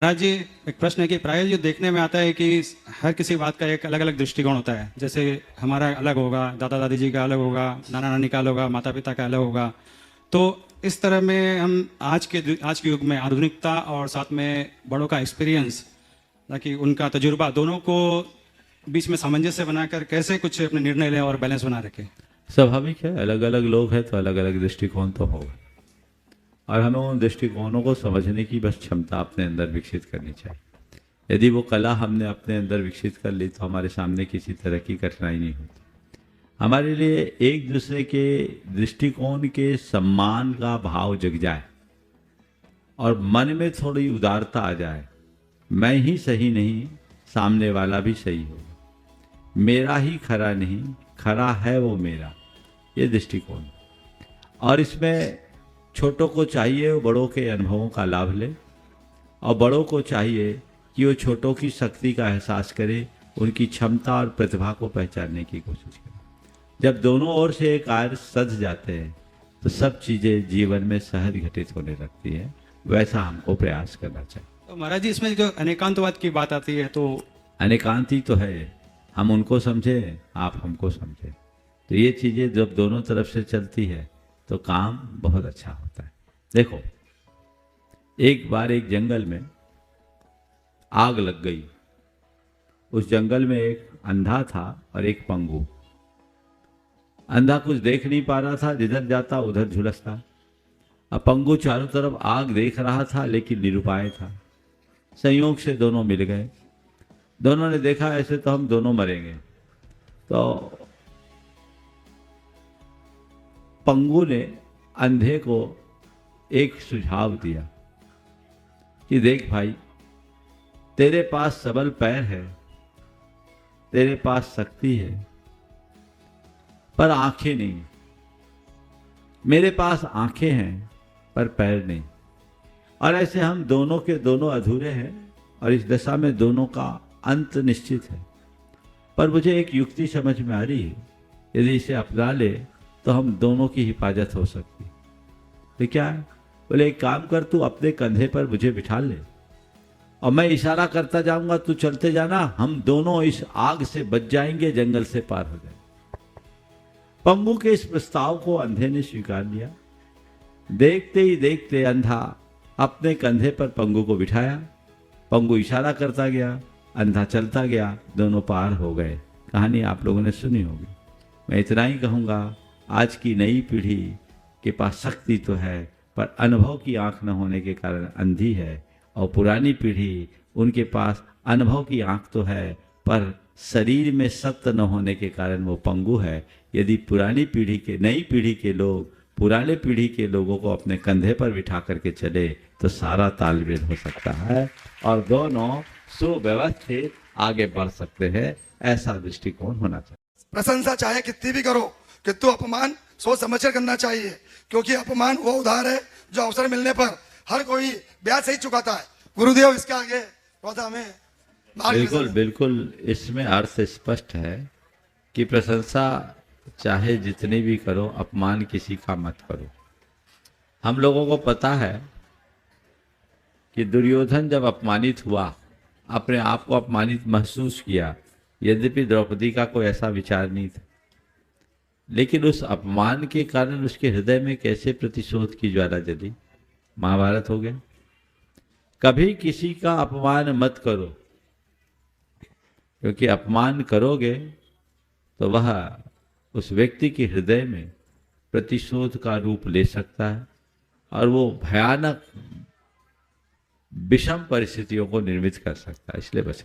राज जी, एक प्रश्न है कि प्राय जो देखने में आता है कि हर किसी बात का एक अलग अलग दृष्टिकोण होता है। जैसे हमारा अलग होगा, दादा दादी जी का अलग होगा, नाना नानी का अलग होगा, माता पिता का अलग होगा। तो इस तरह में हम आज के युग में आधुनिकता और साथ में बड़ों का एक्सपीरियंस, ताकि उनका तजुर्बा दोनों को बीच में सामंजस्य बनाकर कैसे कुछ अपने निर्णय लें और बैलेंस बना रखें। स्वाभाविक है, अलग अलग लोग हैं तो अलग अलग दृष्टिकोण तो होगा, और हमें उन दृष्टिकोणों को समझने की बस क्षमता अपने अंदर विकसित करनी चाहिए। यदि वो कला हमने अपने अंदर विकसित कर ली तो हमारे सामने किसी तरह की कठिनाई नहीं होती। हमारे लिए एक दूसरे के दृष्टिकोण के सम्मान का भाव जग जाए और मन में थोड़ी उदारता आ जाए। मैं ही सही नहीं, सामने वाला भी सही हो, मेरा ही खरा नहीं, खरा है वो मेरा, ये दृष्टिकोण। और इसमें छोटों को चाहिए वो बड़ों के अनुभवों का लाभ ले, और बड़ों को चाहिए कि वो छोटों की शक्ति का एहसास करे, उनकी क्षमता और प्रतिभा को पहचानने की कोशिश करे। जब दोनों ओर से एक कार्य सज जाते हैं तो सब चीजें जीवन में सहज घटित होने लगती है। वैसा हमको प्रयास करना चाहिए। तो महाराज जी, इसमें जो अनेकांतवाद की बात आती है, तो अनेकांती तो है, हम उनको समझे, आप हमको समझे, तो ये चीजें जब दोनों तरफ से चलती है तो काम बहुत अच्छा होता है। देखो, एक बार एक जंगल में आग लग गई। उस जंगल में एक अंधा था और एक पंगु। अंधा कुछ देख नहीं पा रहा था, जिधर जाता उधर झुलसता। अब पंगु चारों तरफ आग देख रहा था लेकिन निरुपाय था। संयोग से दोनों मिल गए। दोनों ने देखा ऐसे तो हम दोनों मरेंगे। तो पंगु ने अंधे को एक सुझाव दिया कि देख भाई, तेरे पास सबल पैर है, तेरे पास शक्ति है, पर आंखें नहीं। मेरे पास आंखें हैं पर पैर नहीं, और ऐसे हम दोनों के दोनों अधूरे हैं, और इस दशा में दोनों का अंत निश्चित है। पर मुझे एक युक्ति समझ में आ रही है, यदि इसे अपना ले तो हम दोनों की हिफाजत हो सकती। तो क्या है? बोले एक काम कर, तू अपने कंधे पर मुझे बिठा ले और मैं इशारा करता जाऊंगा, तू चलते जाना, हम दोनों इस आग से बच जाएंगे, जंगल से पार हो जाएंगे। पंगु के इस प्रस्ताव को अंधे ने स्वीकार लिया। देखते ही देखते अंधा अपने कंधे पर पंगु को बिठाया। पंगु इशारा करता गया, अंधा चलता गया, दोनों पार हो गए। कहानी आप लोगों ने सुनी होगी। मैं इतना ही कहूँगा, आज की नई पीढ़ी के पास शक्ति तो है पर अनुभव की आंख न होने के कारण अंधी है, और पुरानी पीढ़ी, उनके पास अनुभव की आंख तो है पर शरीर में सत्य न होने के कारण वो पंगु है। यदि पुरानी पीढ़ी के, नई पीढ़ी के लोग पुराने पीढ़ी के लोगों को अपने कंधे पर बिठा करके चले तो सारा तालमेल हो सकता है और दोनों सुव्यवस्थित आगे बढ़ सकते हैं। ऐसा दृष्टिकोण होना चाहिए। प्रशंसा चाहे कितनी भी करो, किंतु अपमान सोच समझकर करना चाहिए, क्योंकि अपमान वो उधार है जो अवसर मिलने पर हर कोई ब्याज सही चुकाता है। गुरुदेव इसके आगे थोड़ा हमें बिल्कुल बिल्कुल, इसमें अर्थ स्पष्ट है कि प्रशंसा चाहे जितनी भी करो, अपमान किसी का मत करो। हम लोगों को पता है कि दुर्योधन जब अपमानित हुआ, अपने आप को अपमानित महसूस किया, यद्यपि द्रौपदी का कोई ऐसा विचार नहीं था, लेकिन उस अपमान के कारण उसके हृदय में कैसे प्रतिशोध की ज्वाला जली, महाभारत हो गया। कभी किसी का अपमान मत करो, क्योंकि अपमान करोगे तो वह उस व्यक्ति के हृदय में प्रतिशोध का रूप ले सकता है और वो भयानक विषम परिस्थितियों को निर्मित कर सकता है। इसलिए बस